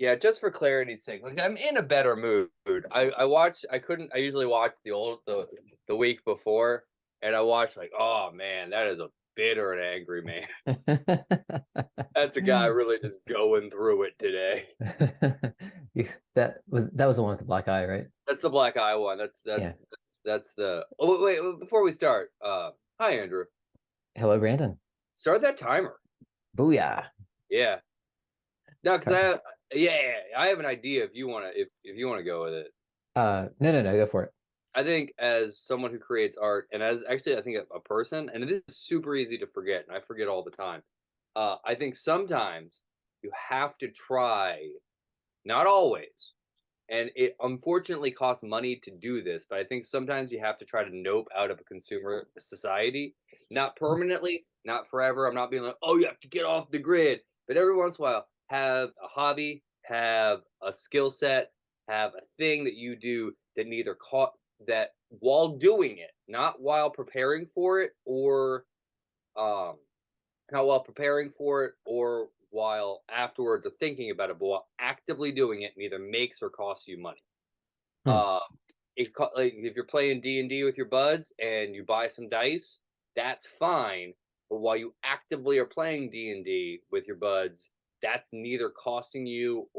Yeah, just for clarity's sake, like I'm in a better mood. I usually watch the week before, and I watched like, oh man, that is a bitter and angry man. That's a guy really just going through it today. That was the one with the black eye, right? That's the black eye one. Yeah. That's the. Oh wait, before we start, hi Andrew. Hello, Brandon. Start that timer. Booyah. Yeah. No, because Okay. I have an idea if you wanna go with it. No, no, no, go for it. I think as someone who creates art, and as actually I think a person, and this is super easy to forget, and I forget all the time. I think sometimes you have to try, not always, and it unfortunately costs money to do this, but I think sometimes you have to try to nope out of a consumer society, not permanently, not forever. I'm not being like, oh, you have to get off the grid, but every once in a while, have a hobby, have a skill set, have a thing that you do that neither caught that while doing it, not while preparing for it, or um, not while preparing for it, or while afterwards of thinking about it, but while actively doing it, neither makes or costs you money. Hmm. Uh, like if you're playing D&D with your buds and you buy some dice, that's fine. But while you actively are playing D&D with your buds, that's neither costing you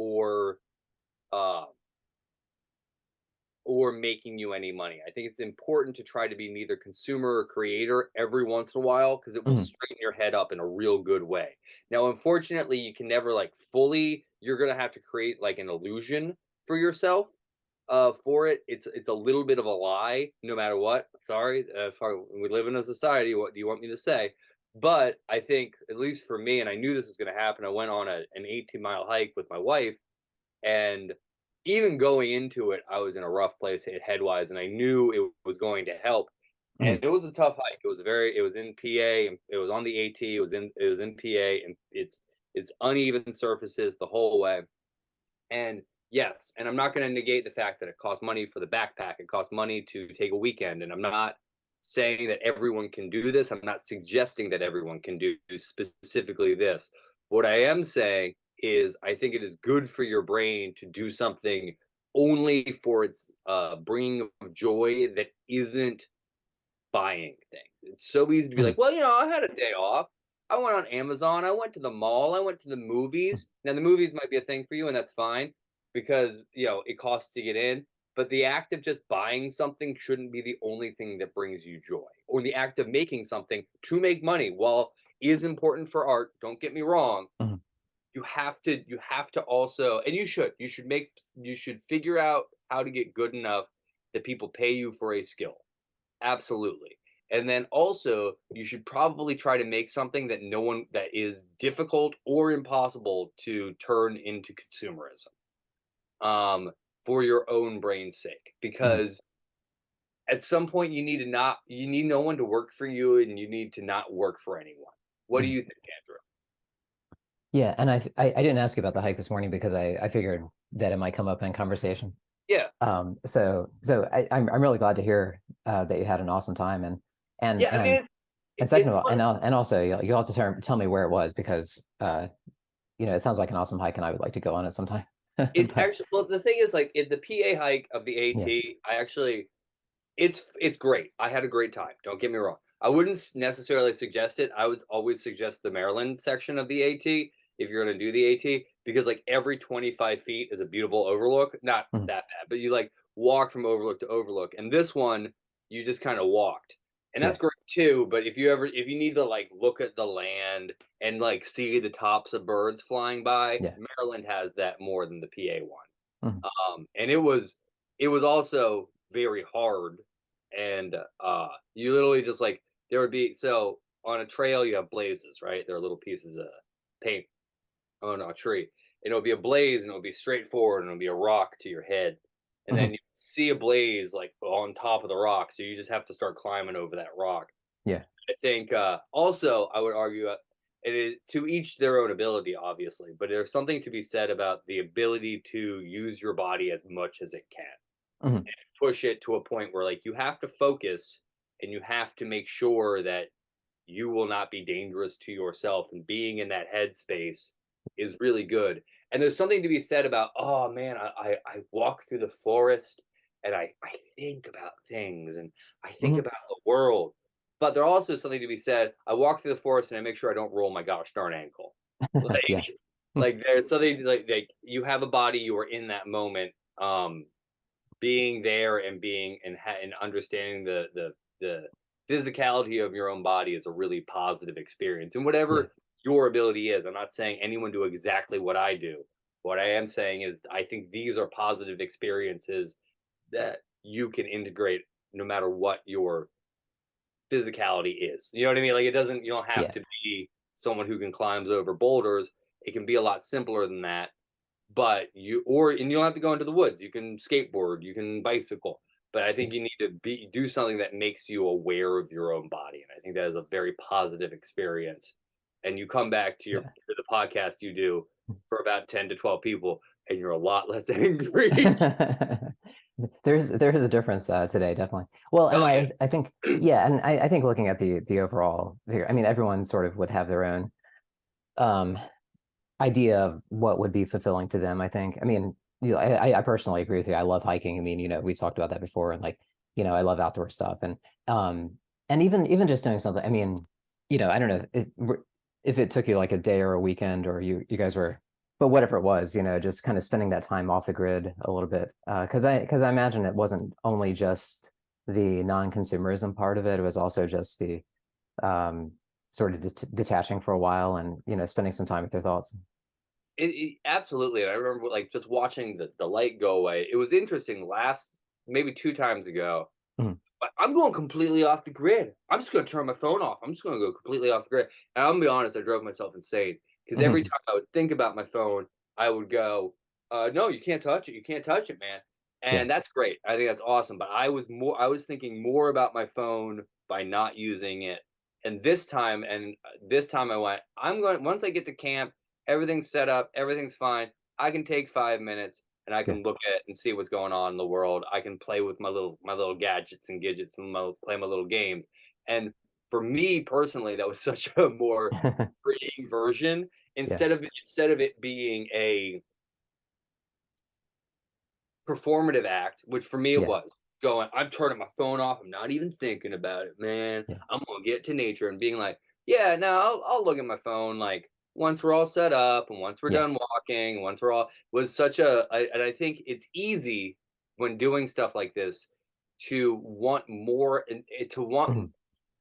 uh, or making you any money. I think it's important to try to be neither consumer or creator every once in a while because it will Mhm. straighten your head up in a real good way. Now, unfortunately, you can never like fully, you're going to have to create like an illusion for yourself for it. It's a little bit of a lie no matter what. Sorry, we live in a society, what do you want me to say? But I think at least for me, and I knew this was going to happen, I went on an 18-mile hike with my wife, and even going into it, I was in a rough place headwise, and I knew it was going to help. And Mhm. it was a tough hike. It was in PA, and it was on the AT. It was in PA, and it's uneven surfaces the whole way. And yes, and I'm not going to negate the fact that it costs money for the backpack. It costs money to take a weekend, and I'm not saying that everyone can do this. I'm not suggesting that everyone can do specifically this. What I am saying is, I think it is good for your brain to do something only for its bringing of joy that isn't buying things. It's so easy to be like, Mhm. well, I had a day off. I went on Amazon. I went to the mall. I went to the movies. Now, the movies might be a thing for you, and that's fine because, it costs to get in. But the act of just buying something shouldn't be the only thing that brings you joy, or the act of making something to make money. While is important for art, don't get me wrong. Mhm. You have to also, and you should figure out how to get good enough that people pay you for a skill. Absolutely. And then also, you should probably try to make something that is difficult or impossible to turn into consumerism, um, for your own brain's sake. Mhm. Because at some point, you need no one to work for you, and you need to not work for anyone. What do Mhm. you think, Andrew? Yeah, and I didn't ask you about the hike this morning because I figured that it might come up in conversation. Yeah, So I'm really glad to hear that you had an awesome time, and yeah. I and mean, and second of it's all, fun. and also you'll have to tell me where it was because it sounds like an awesome hike and I would like to go on it sometime. It's But actually, well, the thing is, like, in the PA hike of the yeah. AT, I actually it's great. I had a great time. Don't get me wrong. I wouldn't necessarily suggest it. I would always suggest the Maryland section of the AT if you're going to do the AT, because like every 25 feet is a beautiful overlook. Not Mhm. that bad, but you like walk from overlook to overlook. And this one, you just kind of walked. And Yeah. that's great too. But if you need to like look at the land and like see the tops of birds flying by, Yeah. Maryland has that more than the PA one. Mhm. And it was also very hard, and you literally just like there would be, so on a trail you have blazes, right? There are little pieces of paint on a tree, and it'll be a blaze, and it'll be straightforward, and it'll be a rock to your head, and then Mhm. you see a blaze like on top of the rock, so you just have to start climbing over that rock. Yeah. I think also I would argue it is to each their own ability, obviously, but there's something to be said about the ability to use your body as much as it can, Mhm. push it to a point where like you have to focus, and you have to make sure that you will not be dangerous to yourself, and being in that headspace is really good. And there's something to be said about, oh man, I walk through the forest and I think about things and I think Mhm. about the world. But there's also something to be said. I walk through the forest and I make sure I don't roll my gosh darn ankle. Yeah. Like, like there's something like you have a body, you are in that moment. Being there and being and understanding the physicality of your own body is a really positive experience and Yeah. whatever your ability is. I'm not saying anyone do exactly what I do. What I am saying is I think these are positive experiences that you can integrate no matter what your physicality is. You know what I mean? Like it doesn't, you don't have Yeah. to be someone who can climb over boulders. It can be a lot simpler than that. But and you don't have to go into the woods. You can skateboard, you can bicycle. But I Yeah. think you need to do something that makes you aware of your own body. And I think that is a very positive experience. And you come back to Yeah. the podcast you do for about 10 to 12 people and you're a lot less angry. There is a difference today, definitely. Well, and Oh I think yeah, and I think looking at the overall here, I mean, everyone sort of would have their own um idea of what would be fulfilling to them. I think. I mean, I personally agree with you. I love hiking. I mean, we've talked about that before, and like, I love outdoor stuff, um, and even just doing something. I mean, I don't know if it took you like a day or a weekend, or you guys were, but whatever it was, just kind of spending that time off the grid a little bit. Because I imagine it wasn't only just the non-consumerism part of it. It was also just the um, sort of detaching for a while and spending some time with their thoughts. absolutely. And I remember like just watching the light go away. It was interesting last maybe two times ago. Mhm. But I'm going completely off the grid. I'm just going to turn my phone off. I'm just going to go completely off the grid. And I'm going to be honest, I drove myself insane because every Mhm. time I would think about my phone, I would go, no, you can't touch it. You can't touch it, man. Yeah. And that's great. I think that's awesome. But I was thinking more about my phone by not using it. And this time I went, once I get to camp, everything's set up, everything's fine. I can take 5 minutes and I Yeah. can look at and see what's going on in the world. I can play with my little gadgets and gadgets and play my little games. And for me personally, that was such a more freeing version Yeah. instead of it being a performative act, which for me it Yeah. was going, I'm turning my phone off. I'm not even thinking about it, man. Yeah. I'm gonna get to nature and being like, yeah, no, I'll look at my phone like once we're all set up and once we're Yeah. done walking, once we're all was and I think it's easy when doing stuff like this to want more and to want Mhm.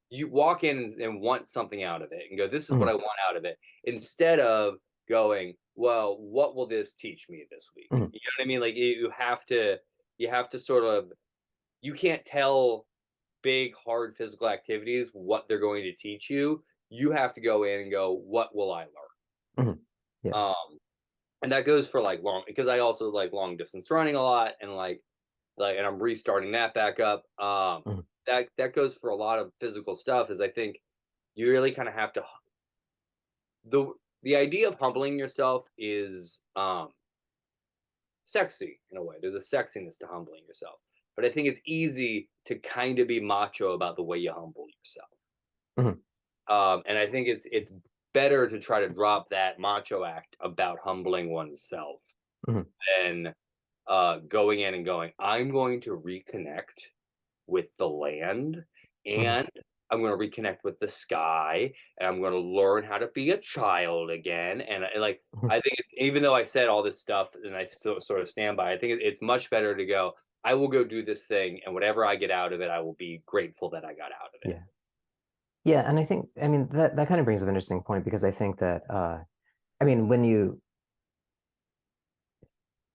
you walk in and want something out of it and go, this is what I Mhm. want out of it, instead of going, well, what will this teach me this week? Mhm. You know what I mean? Like you have to sort of, you can't tell big, hard physical activities what they're going to teach you. You have to go in and go, what will I Mhm. Yeah. learn? And that goes for like long, because I also like long distance running a lot and and I'm restarting that back up. Mhm. That goes for a lot of physical stuff is I think you really kind of have to the the idea of humbling yourself is sexy in a way. There's a sexiness to humbling yourself. But I think it's easy to kind of be macho about the way you humble yourself. Mhm. And I think it's better to try to drop that macho act about humbling oneself Mhm. than going in and going, I'm going to reconnect with the land Mhm. and I'm going to reconnect with the sky and I'm going to learn how to be a child again. And like, Mhm. I think it's, even though I said all this stuff and I still sort of stand by, I think it's much better to go, I will go do this thing and whatever I get out of it, I will be grateful that I got out of it. Yeah. Yeah. And I think, I mean, that kind of brings up an interesting point because I think that, I mean,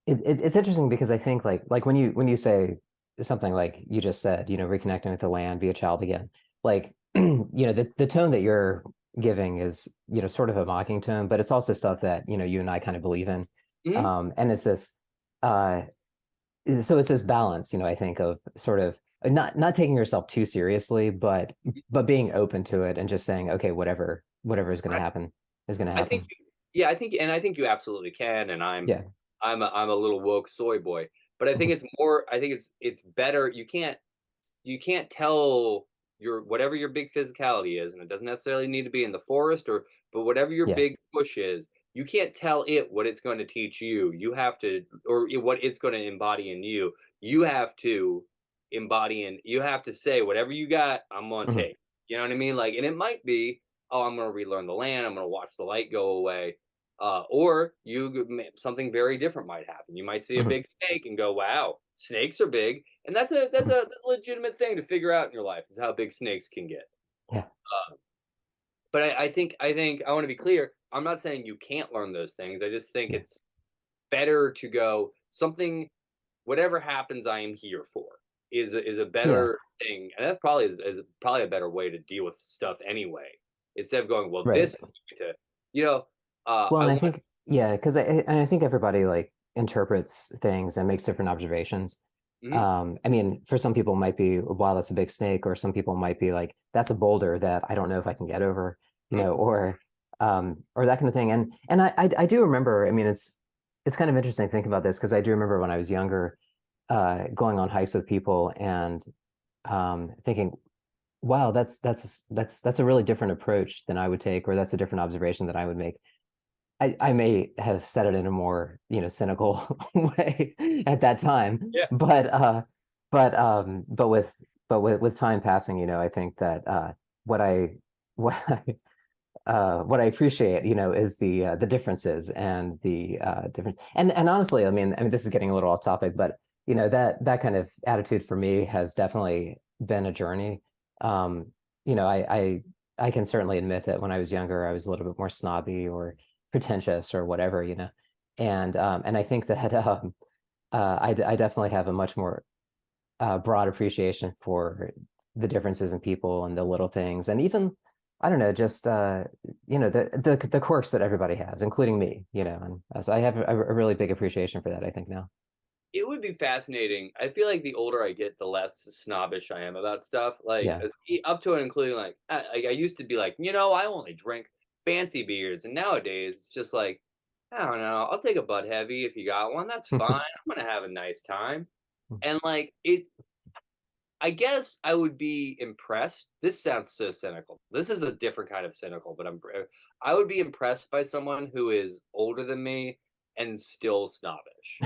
it's interesting because I think like when you say something like you just said, reconnecting with the land, be a child again, like, the tone that you're giving is, sort of a mocking tone, but it's also stuff that, you and I kind of believe in. Mhm. And it's this, uh, so it's this balance, I think of sort of not taking yourself too seriously, but being open to it and just saying, okay, whatever is going to I, happen is going to I think, happen. yeah, I think you absolutely can. And Yeah. I'm a little woke soy boy, but I think Mhm. it's more, I think it's better. You can't tell your whatever your big physicality is, and it doesn't necessarily need to be in the forest but whatever your Yeah. big push is, you can't tell it what it's going to teach you. You have to, or what it's going to embody in you. You have to embody in, you have to say, whatever you got, I'm going to Mhm. take. You know what I mean? Like, and it might be, oh, I'm going to relearn the land. I'm going to watch the light go away. Or something very different might happen. You might see a Mhm. big snake and go, "Wow, snakes are big," and Mhm. that's a legitimate thing to figure out in your life is how big snakes can get. Yeah. Uh, but I think I want to be clear. I'm not saying you can't learn those things. I just think Yeah. it's better to go something. Whatever happens, I am here for is a Yeah. better thing, and that's probably is probably a better way to deal with stuff anyway. Instead of going, well, Right. this is going to, you know, Well, I and I want. think, yeah, because and I think everybody like interprets things and makes different observations. Mhm, I mean, for some people it might be, wow, that's a big snake, or some people might be like, that's a boulder that I don't know if I can get over, mhm, or that kind of thing. And I do remember, I mean, it's kind of interesting thinking about this because I do remember when I was younger, going on hikes with people and thinking, wow, that's a really different approach than I would take, or that's a different observation that I would make. I may have said it in a more, cynical way at that time, yeah. but with time passing, I think that what I what what I appreciate, is the differences and the difference. And honestly, I mean, this is getting a little off topic, but that kind of attitude for me has definitely been a journey. Um, I can certainly admit that when I was younger, I was a little bit more snobby or pretentious or whatever, and I think that I definitely have a much more broad appreciation for the differences in people and the little things, and even I don't know, just the quirks that everybody has, including me, and so I have a really big appreciation for that, I think now. It would be fascinating. I feel like the older I get, the less snobbish I am about stuff. Like Yeah. up to and including like I used to be like, I only drink fancy beers, and nowadays it's just like, I don't know. I'll take a Bud Heavy if you got one. That's fine. I'm gonna have a nice time. And like I guess I would be impressed. This sounds so cynical. This is a different kind of cynical, but I would be impressed by someone who is older than me and still snobbish.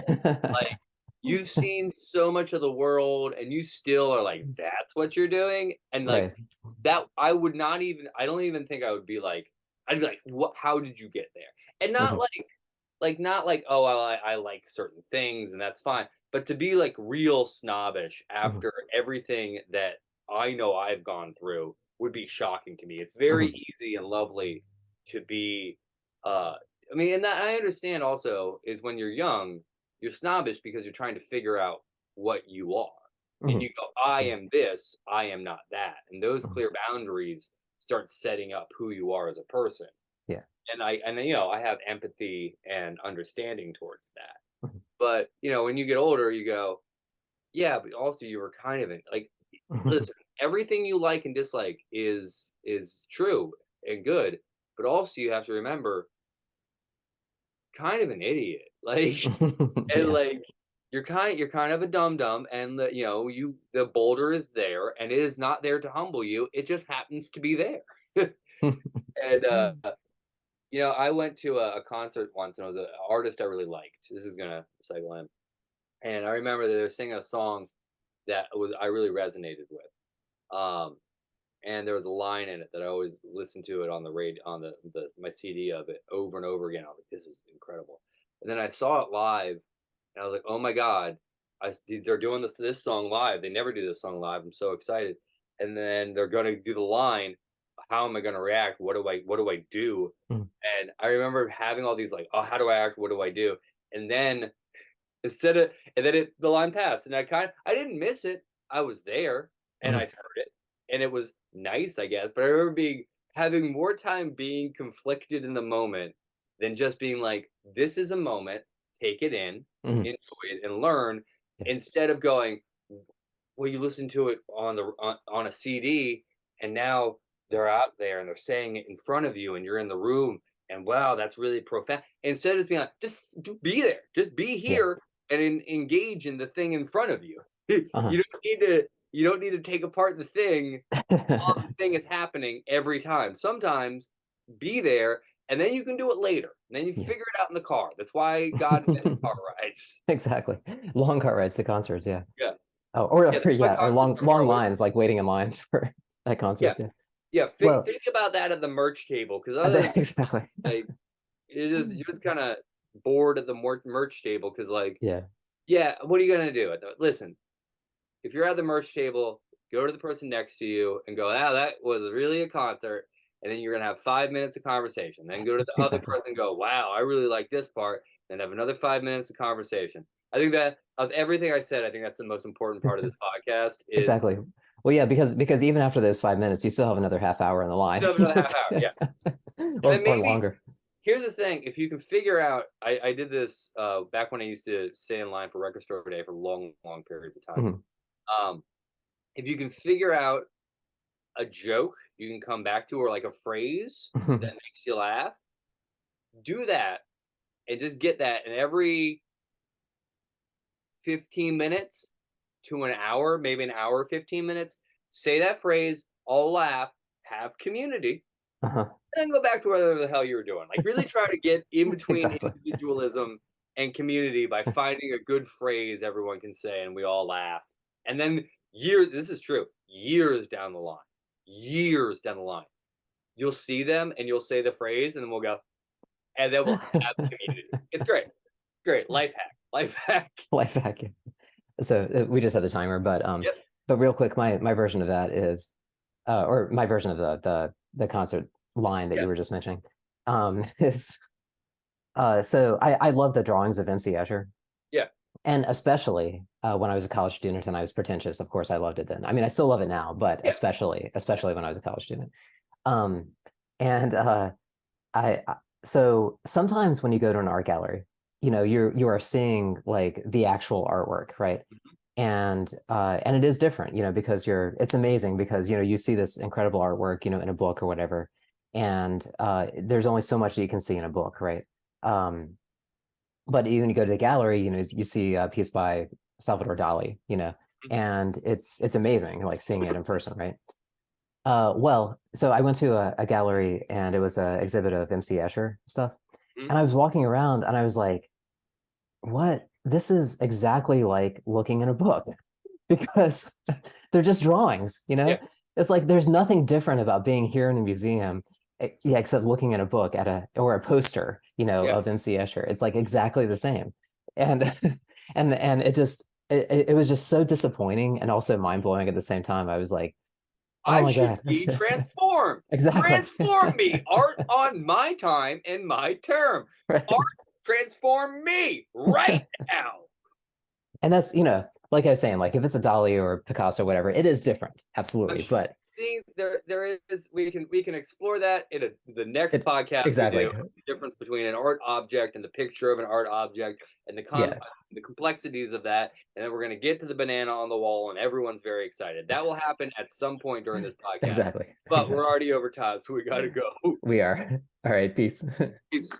Like, you've seen so much of the world and you still are like, "That's what you're doing?" And, like, Right. that I don't even think I would be like I'd be like, "What how did you get there?" And not Mhm. not like, "Oh, well, I like certain things and that's fine," but to be, like, real snobbish Mhm. after everything that I know I've gone through would be shocking to me. It's very Mhm. easy and lovely to be, uh I mean, and that I understand also is when you're young, you're snobbish because you're trying to figure out what you are. And Mhm. you go, I Yeah. am this, I am not that. And those Mhm. clear boundaries start setting up who you are as a person. Yeah. And I have empathy and understanding towards that. Mhm. But, when you get older, you go, yeah, but also you were kind of like, listen, everything you like and dislike is true and good, but also you have to remember kind of an idiot. Like, and Yeah. like you're kind of a dum dum, and the boulder is there, and it is not there to humble you. It just happens to be there. And I went to a concert once, and it was an artist I really liked. This is gonna cycle in, and I remember that they were singing a song that was I really resonated with. Um, and there was a line in it that I always listened to it on the radio on the my CD of it over and over again. I was like, this is incredible. And then I saw it live, and I was like, oh my god, they're doing this song live. They never do this song live. I'm so excited. And then they're gonna do the line. How am I gonna react? What do I do? Mhm. And I remember having all these like, oh, how do I act? What do I do? And then instead of and then the line passed, and I didn't miss it. I was there and I Mhm. heard it, and it was nice, I guess. But I remember being having more time being conflicted in the moment than just being like, "This is a moment, take it in, Mhm. enjoy it, and learn," Yeah. instead of going, well, you listen to it on a CD, and now they're out there and they're saying it in front of you, and you're in the room, and wow, that's really profound. Instead of just being like, just be there, just be Yeah. here, and engage in the thing in front of you. Uh-huh. You don't need to take apart the thing while the thing is happening every time. Sometimes be there and then you can do it later. And then you Yeah. figure it out in the car. That's why God invented car rides. Exactly. Long car rides to concerts, yeah. Yeah. Oh, Yeah, or that's why yeah, or concerts are far long away. lines, like waiting in lines for at Yeah. concerts, yeah. Yeah. Well, Think about that at the merch table. Because other than exactly. like, you're just kind of bored at the merch table. Because, like, Yeah. yeah, what are you going to do? Listen, if you're at the merch table, go to the person next to you and go, "Ah, that was really a concert." And then you're gonna have 5 minutes of conversation. Then go to the other Exactly. person and go, "Wow, I really like this part." Then have another 5 minutes of conversation. I think that of everything I said, I think that's the most important part of this podcast is Exactly. Well, yeah, because even after those 5 minutes, you still have another half hour in the line, still have another half hour. Yeah. And then or maybe longer. here's the thing: if you can figure out, I did this back when I used to stay in line for record store day for long periods of time. Mhm. Um, if you can figure out a joke you can come back to or like a phrase that makes you laugh, do that and just get that. And every 15 minutes to an hour, maybe an hour, 15 minutes, say that phrase, all laugh, have community, Uh-huh. and then go back to whatever the hell you were doing. Like, really try to get in between Exactly. individualism and community by finding a good phrase everyone can say and we all laugh. And then this is true, years down the line, you'll see them and you'll say the phrase and then we'll go, and then we'll have community. It's great. Great. Life hack. Life hack. Life hack. So we just had the timer, Yep. but real quick, my version of that is, or my version of the concert line that Yeah. you were just mentioning, is so I love the drawings of MC Escher, Yeah. and especially when I was a college student and I was pretentious. Of course, I loved it then. I mean, I still love it now, but Yeah. especially when I was a college student. Um, and I so sometimes when you go to an art gallery, you are seeing like the actual artwork, right? Mhm. And it is different, because it's amazing because you see this incredible artwork, in a book or whatever, and there's only so much that you can see in a book, right? Um, but when you go to the gallery, you see a piece by Salvador Dali, and it's amazing, like seeing it in person, right? Well, so I went to a gallery and it was an exhibit of MC Escher stuff. Mhm. And I was walking around and I was like, what? This is exactly like looking in a book because they're just drawings, Yeah. It's like there's nothing different about being here in a museum, yeah, except looking at a book or a poster, Yeah. of MC Escher. It's like exactly the same. And and it was just so disappointing and also mind-blowing at the same time. I was like, oh I my should God. be transformed. Exactly. Transform me. Art on my time and my term. Art, Right. transform me right now. And that's, like I was saying, like if it's a Dali or Picasso, whatever, it is different. I'm Absolutely. But See, there is, we can explore that in the next it podcast we exactly. do. The difference between an art object and the picture of an art object and Yeah, the complexities of that, and then we're going to get to the banana on the wall, and everyone's very excited. That will happen at some point during this podcast, exactly. but we're Exactly. already over time, so we got to go. We are. All right, peace. Peace.